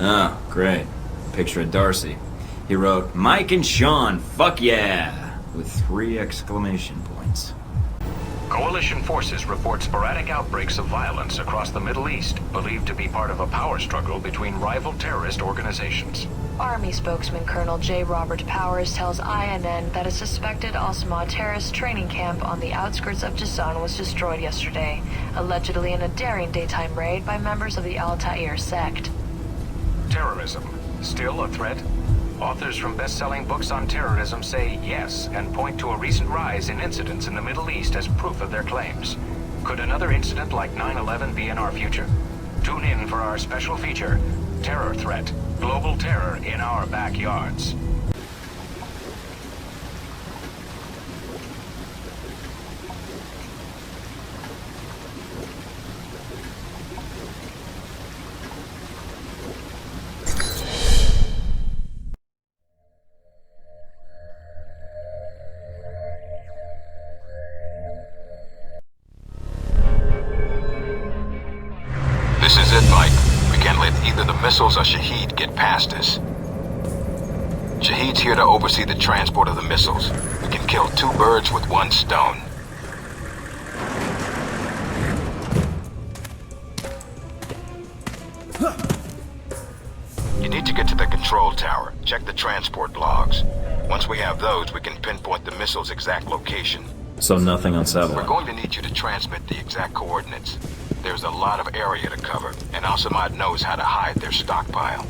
Oh, great. Picture of Darcy. He wrote, Mike and Sean, fuck yeah! With 3 exclamation points. Coalition forces report sporadic outbreaks of violence across the Middle East, believed to be part of a power struggle between rival terrorist organizations. Army spokesman Colonel J. Robert Powers tells INN that a suspected Al-Samad terrorist training camp on the outskirts of Jazan was destroyed yesterday, allegedly in a daring daytime raid by members of the Al-Ta'ir sect. Terrorism, still a threat? Authors from best-selling books on terrorism say yes and point to a recent rise in incidents in the Middle East as proof of their claims. Could another incident like 9/11 be in our future? Tune in for our special feature, Terror Threat, Global Terror in Our Backyards. This is it, Mike. We can't let either the missiles or Shaheed get past us. Shaheed's here to oversee the transport of the missiles. We can kill 2 birds with 1 stone. You need to get to the control tower. Check the transport logs. Once we have those, we can pinpoint the missile's exact location. So nothing on We're satellite. going to need you to transmit the exact coordinates. There's a lot of area to cover, and Al-Samad knows how to hide their stockpile.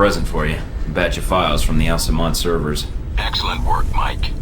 present for you. A batch of files from the Alcemont servers. Excellent work, Mike.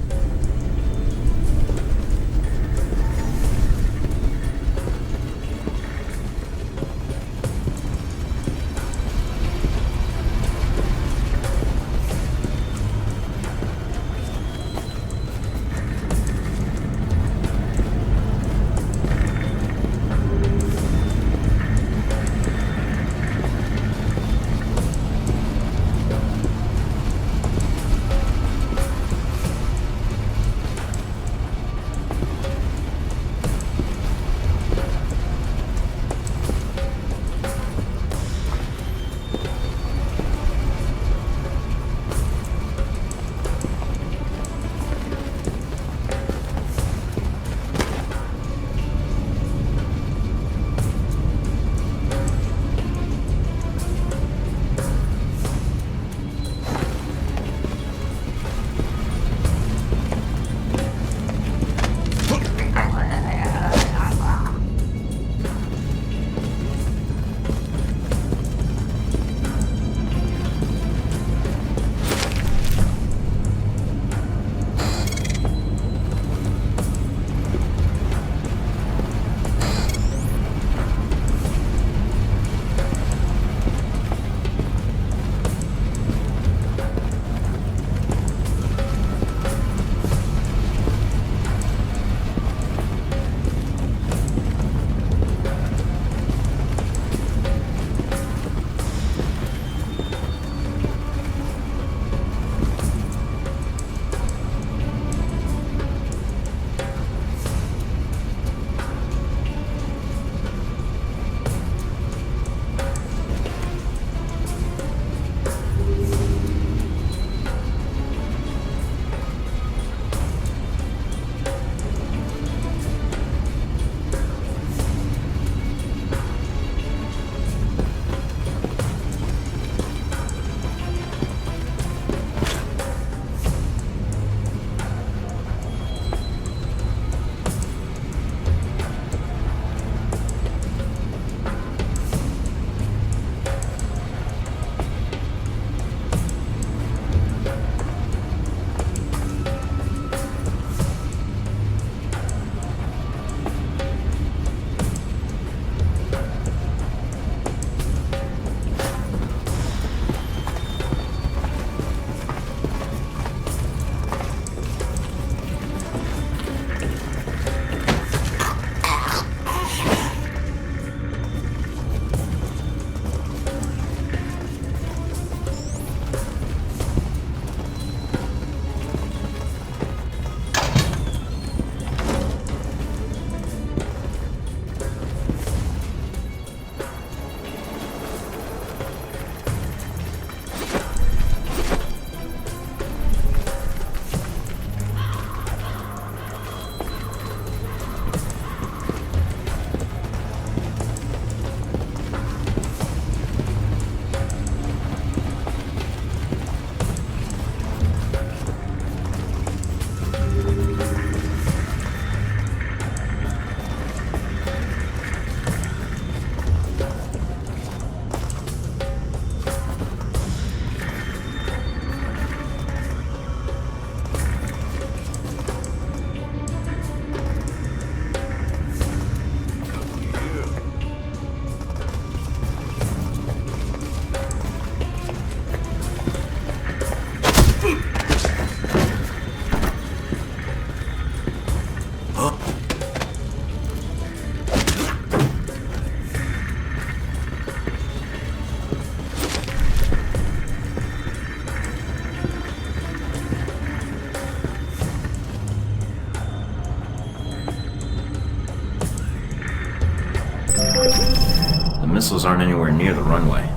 The missiles aren't anywhere near the runway.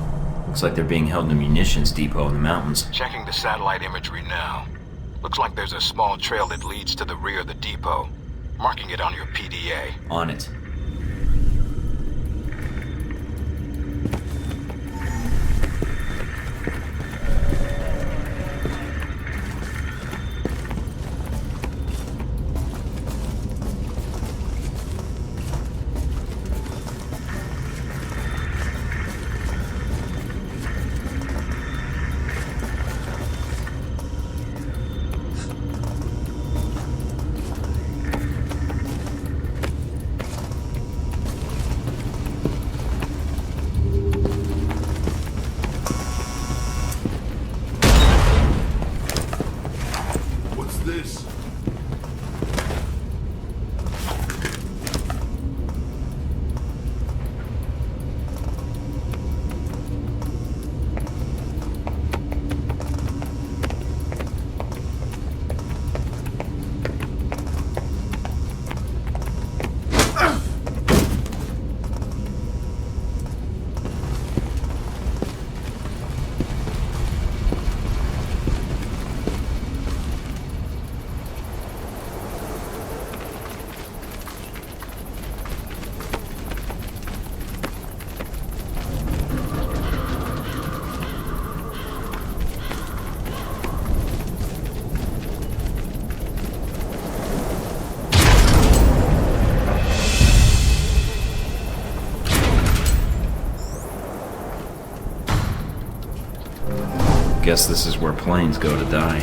Looks like they're being held in a munitions depot in the mountains. Checking the satellite imagery now. Looks like there's a small trail that leads to the rear of the depot. Marking it on your PDA. On it. Guess this is where planes go to die.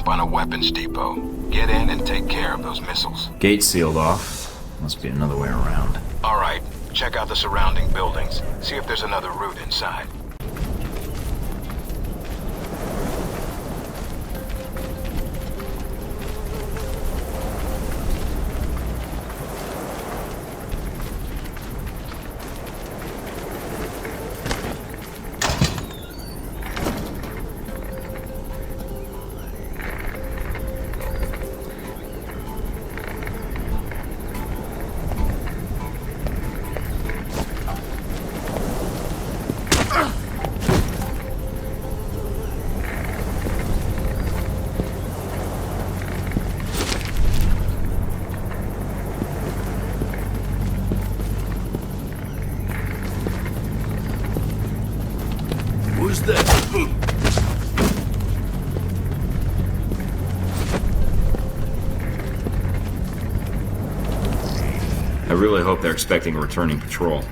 on a weapons depot. Get in and take care of those missiles. Gate sealed off. Must be another way around. Alright, check out the surrounding buildings. See if there's another route inside. Who's that? I really hope they're expecting a returning patrol.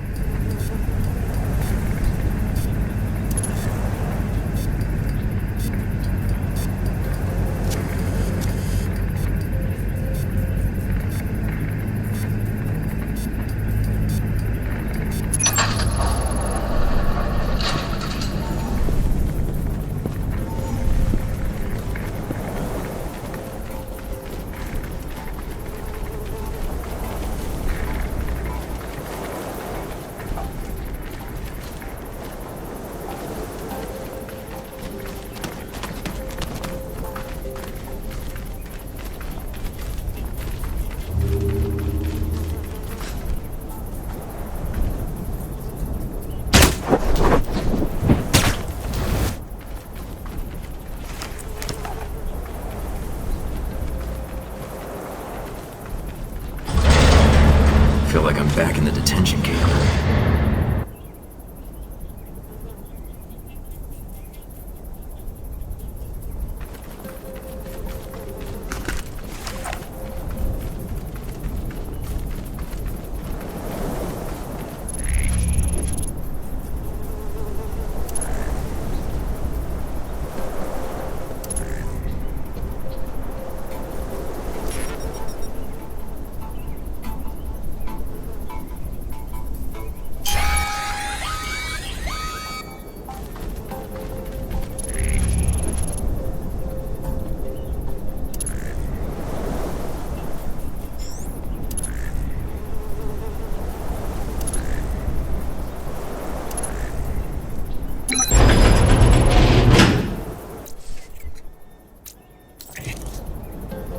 I feel like I'm back in the detention camp.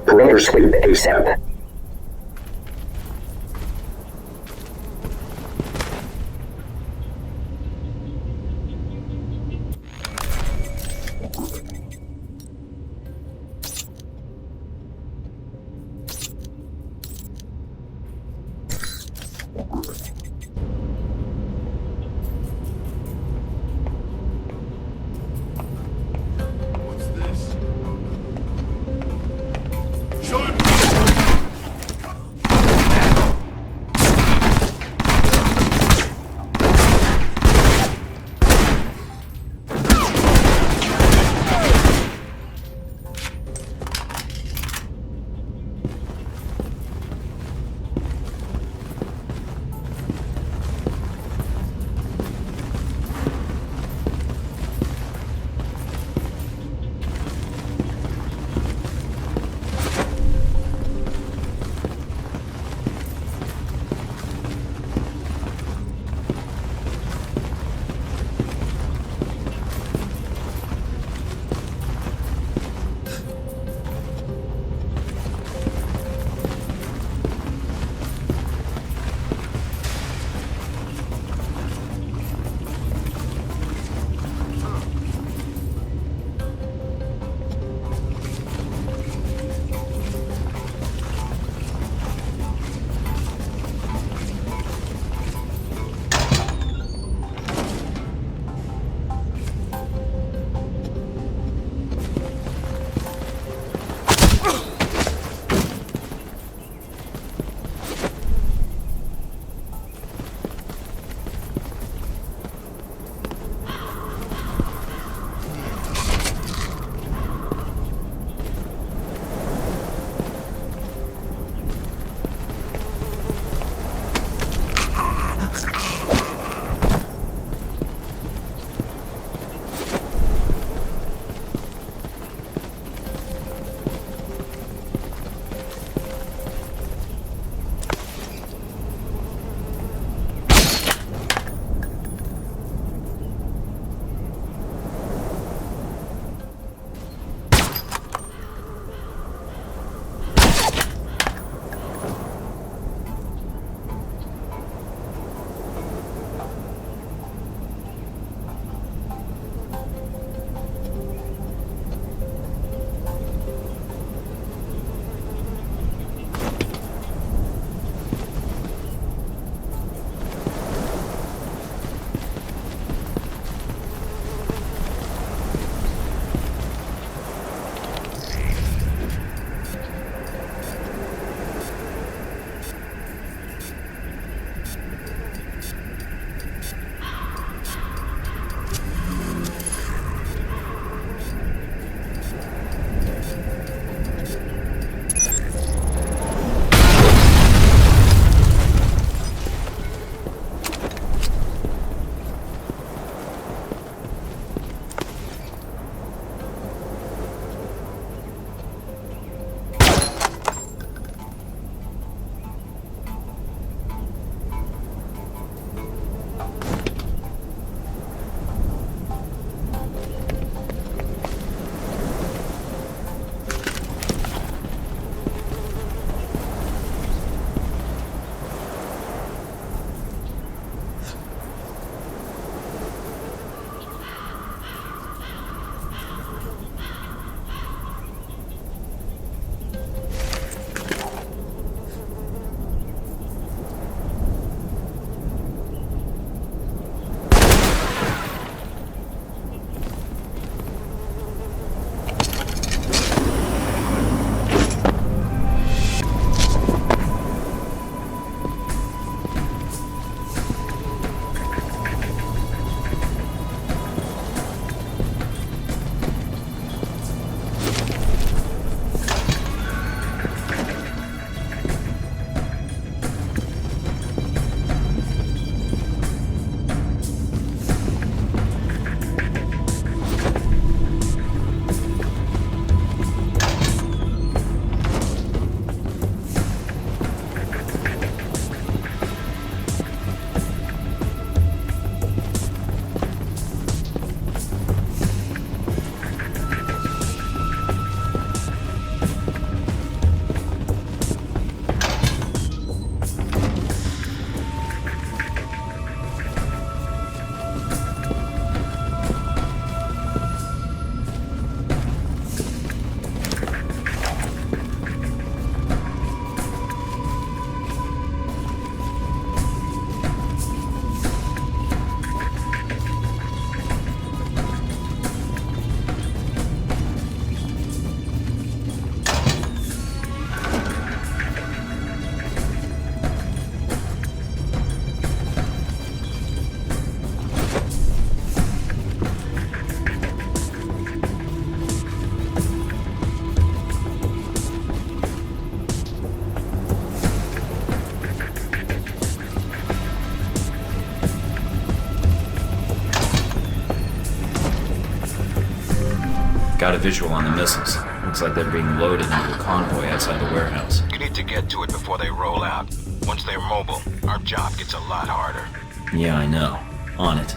Perimeter sweep ASAP. What's this? Show him! Got a visual on the missiles. Looks like they're being loaded into a convoy outside the warehouse. You need to get to it before they roll out. Once they're mobile, our job gets a lot harder. Yeah, I know. On it.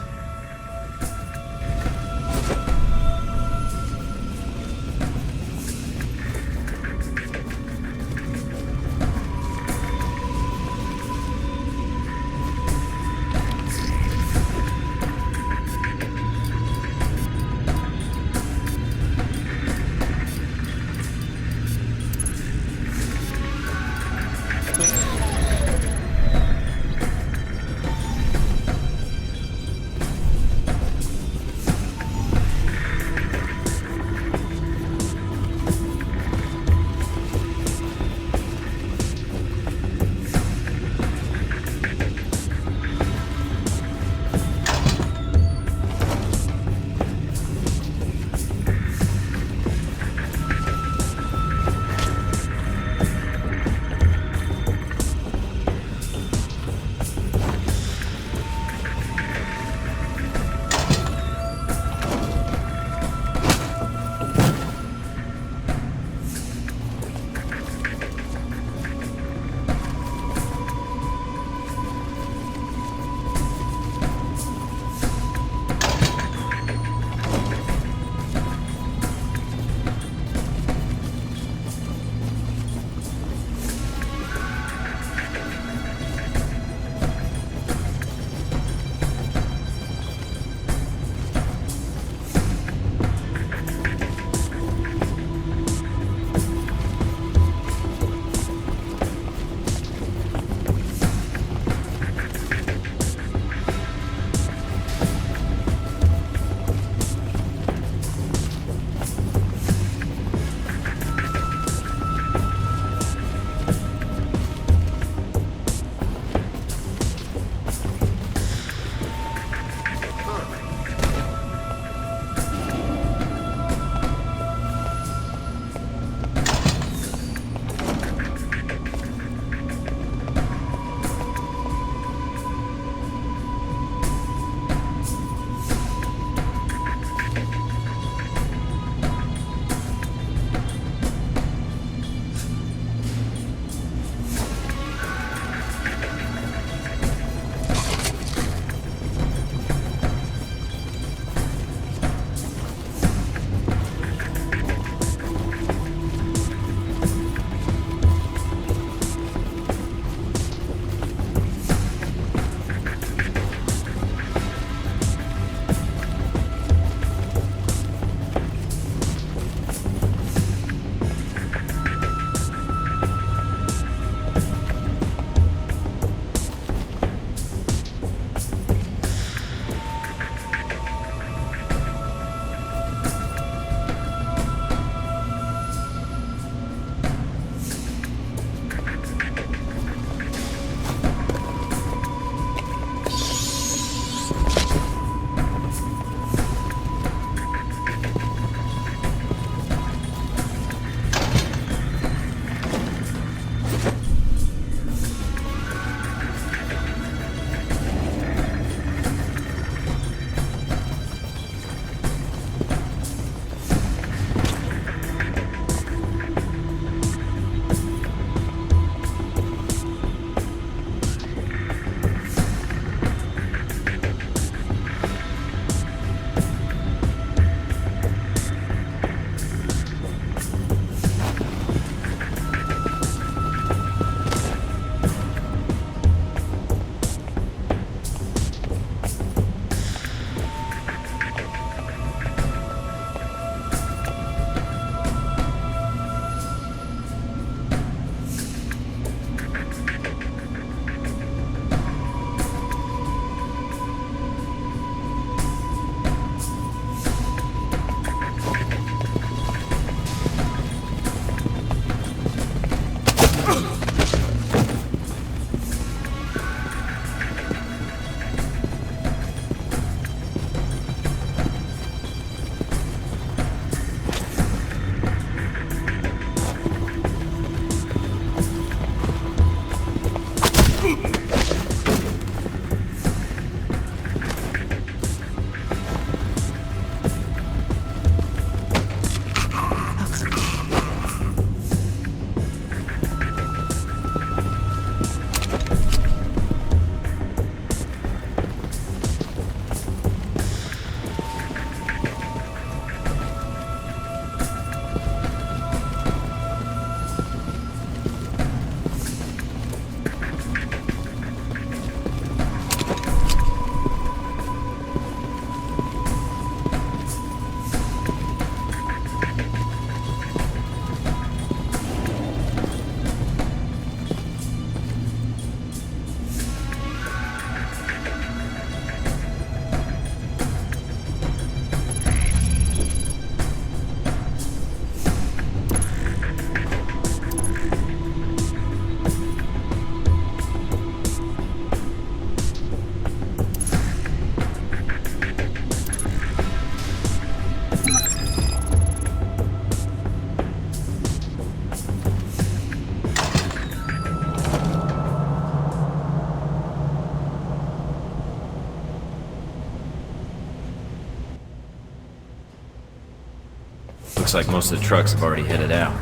Looks like most of the trucks have already headed out.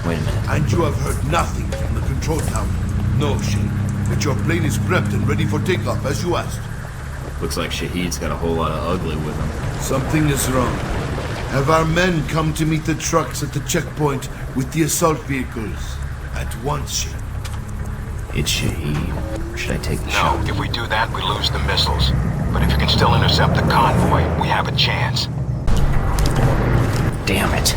Wait a minute. And you have heard nothing from the control tower? No, Shane. But your plane is prepped and ready for takeoff, as you asked. Looks like Shahid's got a whole lot of ugly with him. Something is wrong. Have our men come to meet the trucks at the checkpoint with the assault vehicles? At once, Shane. It's Shahid. Should I take the No, shot? if we do that, we lose the missiles. But if you can still intercept the convoy, we have a chance. Damn it.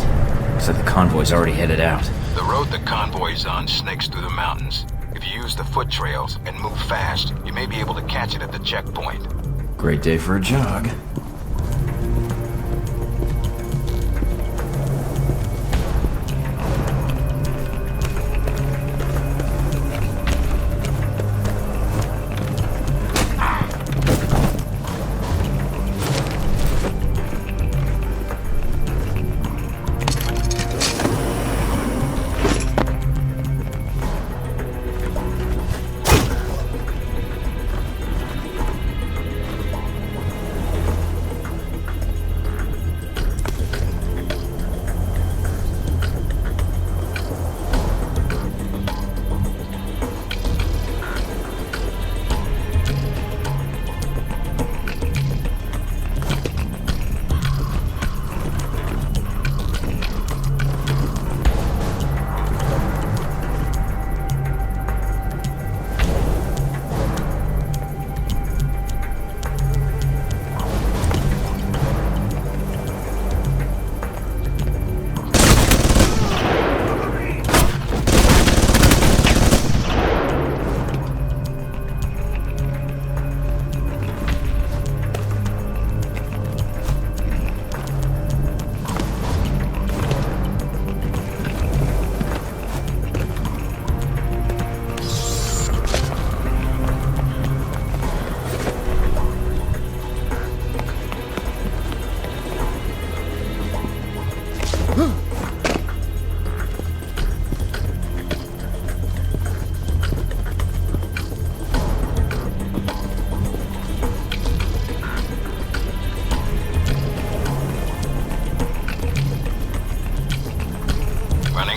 Looks like the convoy's already headed out. The road the convoy's on snakes through the mountains. If you use the foot trails and move fast, you may be able to catch it at the checkpoint. Great day for a jog.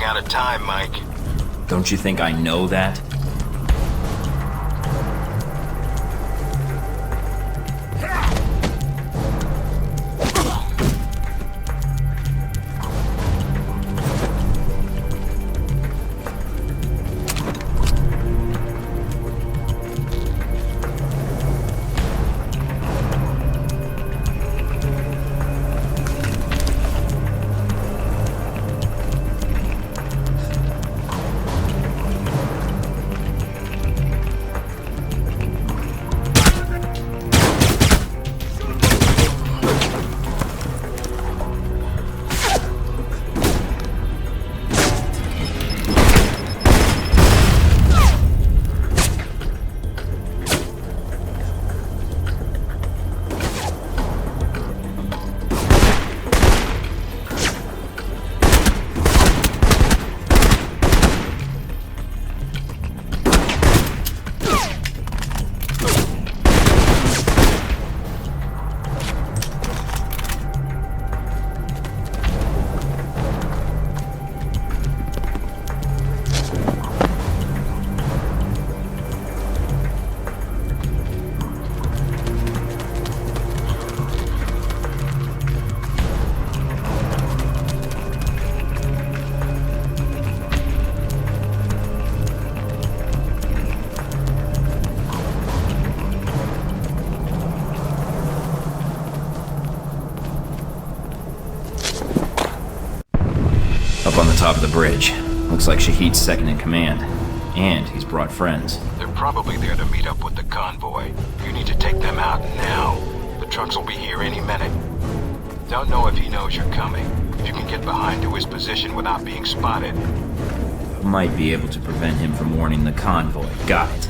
Out of time, Mike. Don't you think I know that? Up on the top of the bridge. Looks like Shahid's second in command. And he's brought friends. They're probably there to meet up with the convoy. You need to take them out now. The trucks will be here any minute. Don't know if he knows you're coming. If you can get behind to his position without being spotted. Might be able to prevent him from warning the convoy. Got it.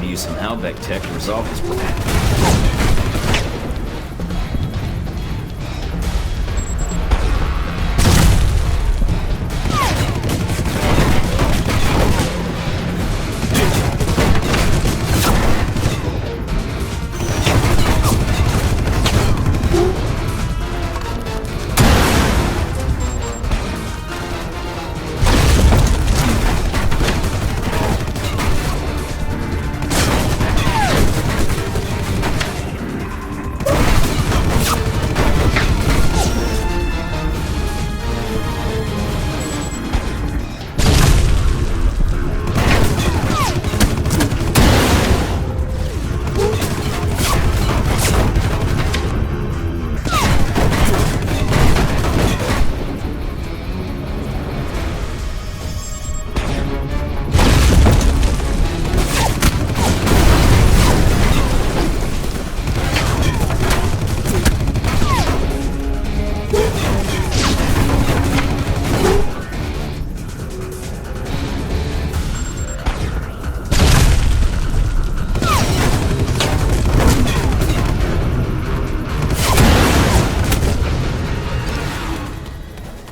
to use some Halbeck tech to resolve this problem.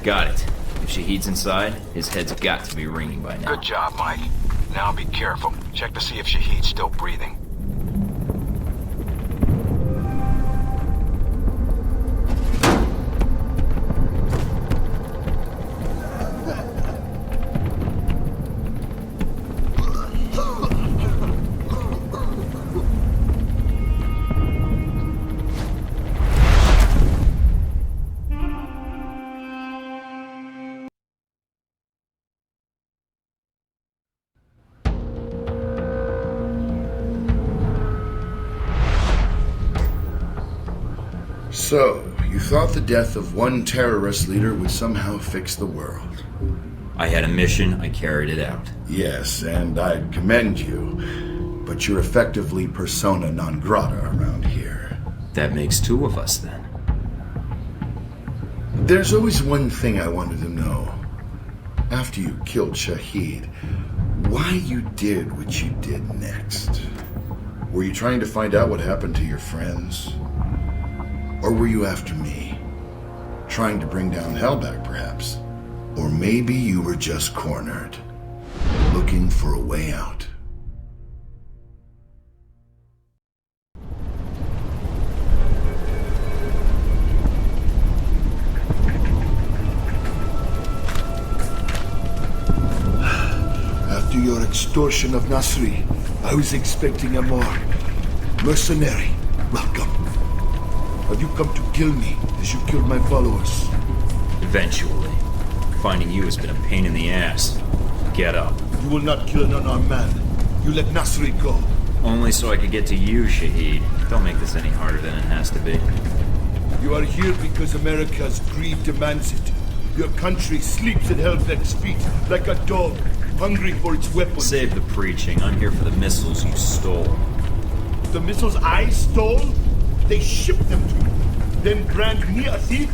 Got it. If Shahid's inside, his head's got to be ringing by now. Good job, Mike. Now be careful. Check to see if Shahid's still breathing. So, you thought the death of one terrorist leader would somehow fix the world. I had a mission, I carried it out. Yes, and I'd commend you, but you're effectively persona non grata around here. That makes two of us then. There's always one thing I wanted to know. After you killed Shahid, why you did what you did next? Were you trying to find out what happened to your friends? Or were you after me? Trying to bring down Halbeck, perhaps? Or maybe you were just cornered, looking for a way out. After your extortion of Nasri, I was expecting a more mercenary welcome. Have you come to kill me as you killed my followers? Eventually. Finding you has been a pain in the ass. Get up. You will not kill an unarmed man. You let Nasri go. Only so I could get to you, Shahid. Don't make this any harder than it has to be. You are here because America's greed demands it. Your country sleeps at Halbeck's feet like a dog, hungry for its weapons. Save the preaching. I'm here for the missiles you stole. The missiles I stole? They shipped them to me, then brand me a thief?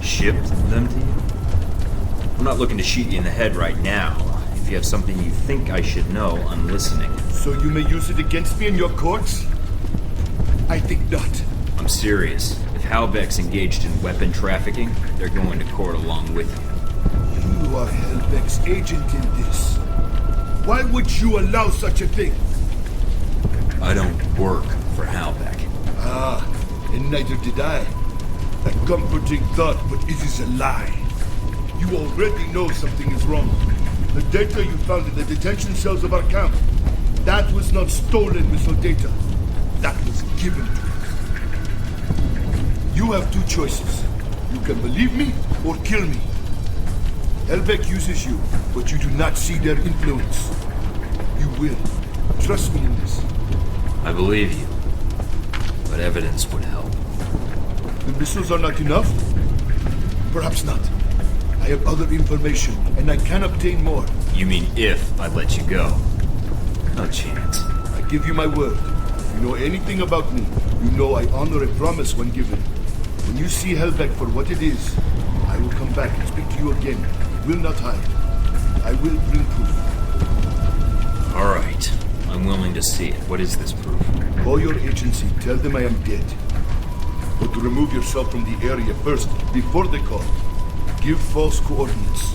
Shipped them to you? I'm not looking to shoot you in the head right now. If you have something you think I should know, I'm listening. So you may use it against me in your courts? I think not. I'm serious. If Halbeck's engaged in weapon trafficking, they're going to court along with you. You are Halbeck's agent in this. Why would you allow such a thing? I don't work for Halbeck. Ah, and neither did I. A comforting thought, but it is a lie. You already know something is wrong. The data you found in the detention cells of our camp, that was not stolen missile data. That was given to us. You have two choices. You can believe me or kill me. Halbeck uses you, but you do not see their influence. You will. Trust me in this. I believe you. But evidence would help. The missiles are not enough? Perhaps not. I have other information, and I can obtain more. You mean if I let you go? No chance. I give you my word. If you know anything about me, you know I honor a promise when given. When you see Halbeck for what it is, I will come back and speak to you again. I will not hide. I will bring proof. All right. I'm willing to see it. What is this proof? Call your agency, tell them I am dead. But remove yourself from the area first, before they call. Give false coordinates.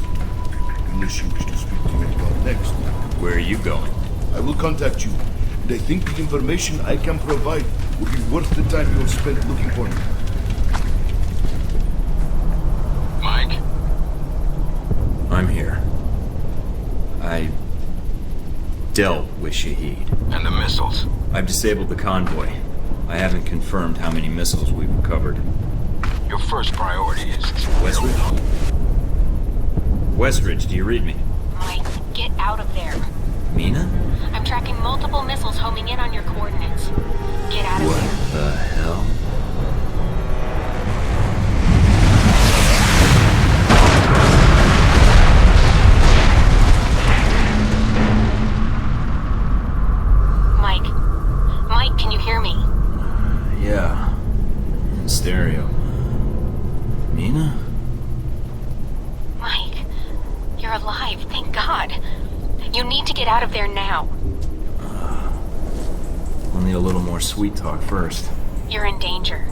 Unless you wish to speak to your god next. Where are you going? I will contact you, and I think the information I can provide will be worth the time you have spent looking for me. Mike? I'm here. I dealt with Shaheed. And the missiles? I've disabled the convoy. I haven't confirmed how many missiles we've recovered. Your first priority is... Westridge? Westridge, do you read me? Mike, get out of there. Mina? I'm tracking multiple missiles homing in on your coordinates. Get out of What there. the hell? Mike, can you hear me? Yeah. In stereo. Mina? Mike, you're alive, thank God. You need to get out of there now. We'll need a little more sweet talk first. You're in danger.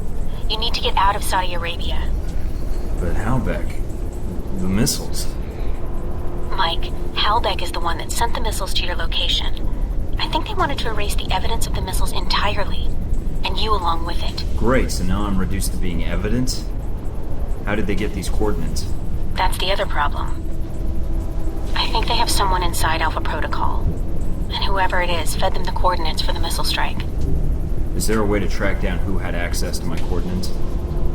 You need to get out of Saudi Arabia. But Halbeck... the missiles... Mike, Halbeck is the one that sent the missiles to your location. I think they wanted to erase the evidence of the missiles entirely, and you along with it. Great, so now I'm reduced to being evidence? How did they get these coordinates? That's the other problem. I think they have someone inside Alpha Protocol, and whoever it is fed them the coordinates for the missile strike. Is there a way to track down who had access to my coordinates?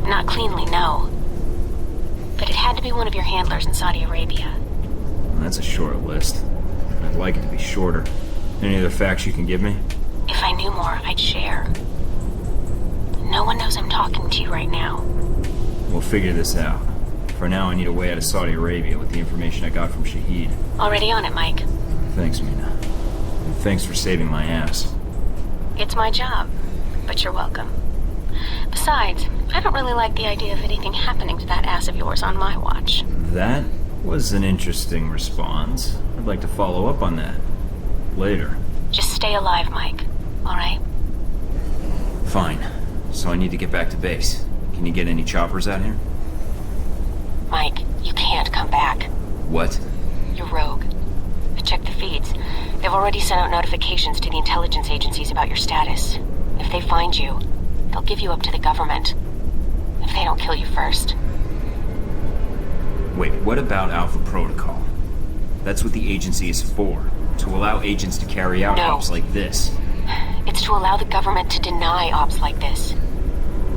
Not cleanly, no. But it had to be one of your handlers in Saudi Arabia. That's a short list. I'd like it to be shorter. Any other facts you can give me? If I knew more, I'd share. No one knows I'm talking to you right now. We'll figure this out. For now, I need a way out of Saudi Arabia with the information I got from Shaheed. Already on it, Mike. Thanks, Mina. And thanks for saving my ass. It's my job, but you're welcome. Besides, I don't really like the idea of anything happening to that ass of yours on my watch. That was an interesting response. I'd like to follow up on that. Later. Just stay alive, Mike. All right? Fine. So I need to get back to base. Can you get any choppers out here? Mike, you can't come back. What? You're rogue. I checked the feeds. They've already sent out notifications to the intelligence agencies about your status. If they find you, they'll give you up to the government. If they don't kill you first. Wait, what about Alpha Protocol? That's what the agency is for. To allow agents to carry out No. ops like this. It's to allow the government to deny ops like this.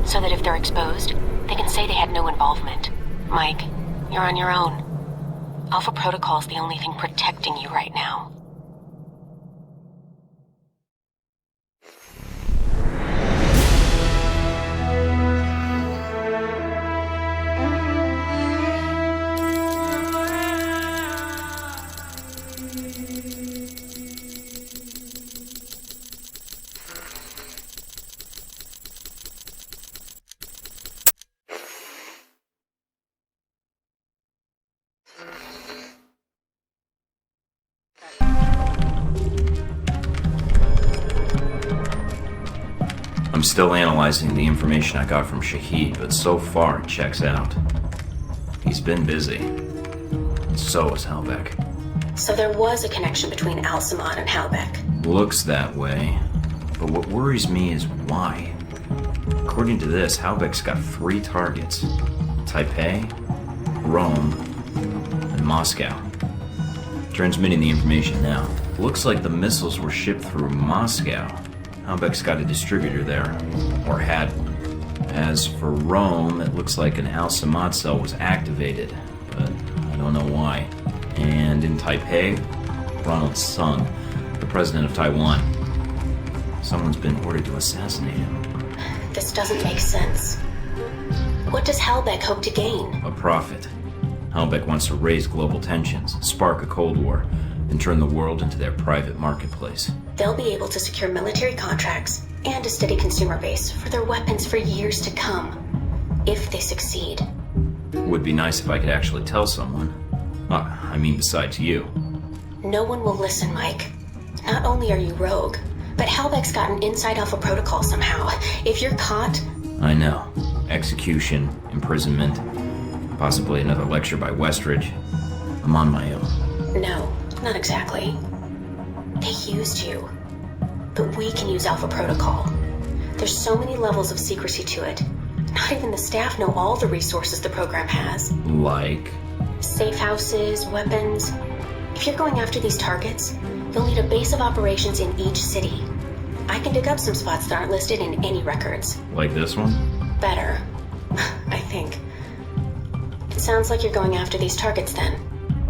So that if they're exposed, they can say they had no involvement. Mike, you're on your own. Alpha Protocol's the only thing protecting you right now. I'm still analyzing the information I got from Shaheed, but so far it checks out. He's been busy. And so is Halbeck. So there was a connection between Al-Samad and Halbeck. Looks that way. But what worries me is why. According to this, Halbeck's got 3 targets. Taipei, Rome, and Moscow. Transmitting the information now. Looks like the missiles were shipped through Moscow. Halbeck's got a distributor there, or had one. As for Rome, it looks like an Al-Samad cell was activated, but I don't know why. And in Taipei, Ronald Sung, the president of Taiwan. Someone's been ordered to assassinate him. This doesn't make sense. What does Halbeck hope to gain? A profit. Halbeck wants to raise global tensions, spark a Cold War, and turn the world into their private marketplace. They'll be able to secure military contracts and a steady consumer base for their weapons for years to come, if they succeed. Would be nice if I could actually tell someone. I mean besides you. No one will listen, Mike. Not only are you rogue, but Halbeck's got an inside Alpha protocol somehow. If you're caught... I know. Execution, imprisonment, possibly another lecture by Westridge. I'm on my own. No, not exactly. They used you. But we can use Alpha protocol. There's so many levels of secrecy to it. Not even the staff know all the resources the program has. Like? Safe houses, weapons. If you're going after these targets, you'll need a base of operations in each city. I can dig up some spots that aren't listed in any records. Like this one? Better. I think. It sounds like you're going after these targets then.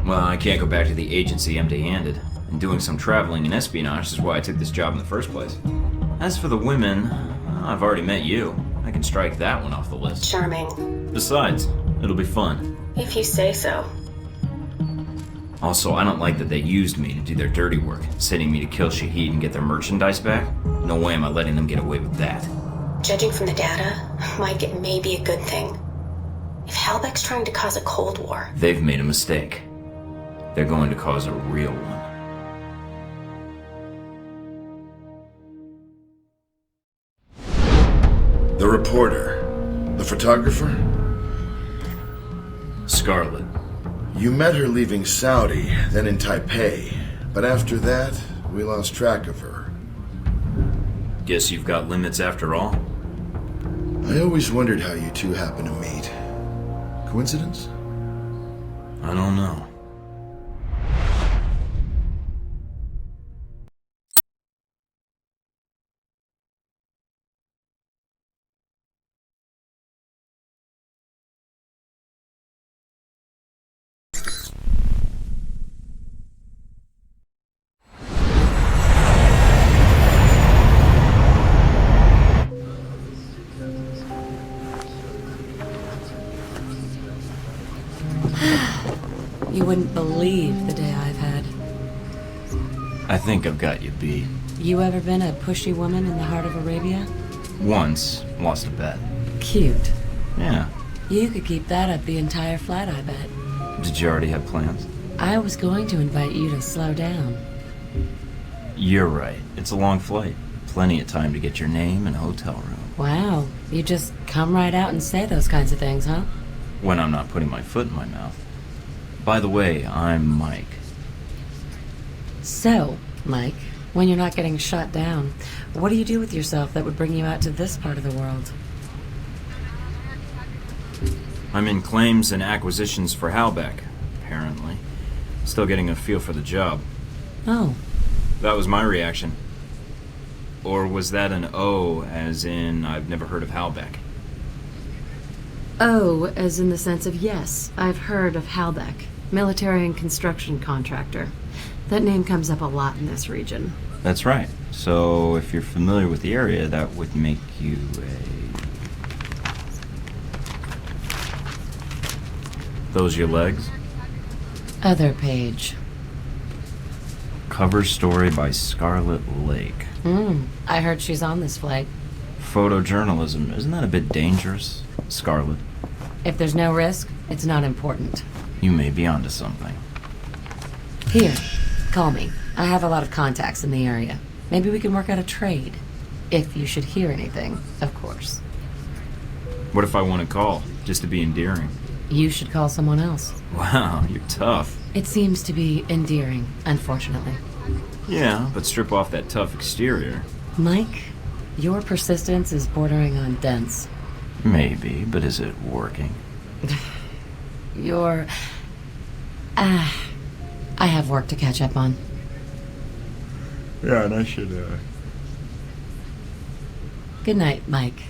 Well, I can't go back to the agency empty-handed. And doing some traveling and espionage is why I took this job in the first place. As for the women, I've already met you. I can strike that one off the list. Charming. Besides, it'll be fun. If you say so. Also, I don't like that they used me to do their dirty work, sending me to kill Shahid and get their merchandise back. No way am I letting them get away with that. Judging from the data, Mike, it may be a good thing. If Halbeck's trying to cause a Cold War... They've made a mistake. They're going to cause a real one. The reporter. The photographer? Scarlet. You met her leaving Saudi, then in Taipei. But after that, we lost track of her. Guess you've got limits after all? I always wondered how you two happened to meet. Coincidence? I don't know. You wouldn't believe the day I've had. I think I've got you beat. You ever been a pushy woman in the heart of Arabia? Once, lost a bet. Cute. Yeah. You could keep that up the entire flight, I bet. Did you already have plans? I was going to invite you to slow down. You're right. It's a long flight. Plenty of time to get your name and a hotel room. Wow, you just come right out and say those kinds of things, huh? When I'm not putting my foot in my mouth. By the way, I'm Mike. So, Mike, when you're not getting shot down, what do you do with yourself that would bring you out to this part of the world? I'm in claims and acquisitions for Halbeck, apparently. Still getting a feel for the job. Oh. That was my reaction. Or was that an O, as in I've never heard of Halbeck? Oh, as in the sense of yes, I've heard of Halbeck, military and construction contractor. That name comes up a lot in this region. That's right. So if you're familiar with the area, that would make you a... Those your legs? Other page. Cover story by Scarlet Lake. I heard she's on this flight. Photojournalism, isn't that a bit dangerous, Scarlet? If there's no risk, it's not important. You may be onto something. Here, call me. I have a lot of contacts in the area. Maybe we can work out a trade. If you should hear anything, of course. What if I want to call, just to be endearing? You should call someone else. Wow, you're tough. It seems to be endearing, unfortunately. Yeah, but strip off that tough exterior. Mike, your persistence is bordering on dense. Maybe, but is it working? You're... I have work to catch up on. Yeah, and I should, Good night, Mike.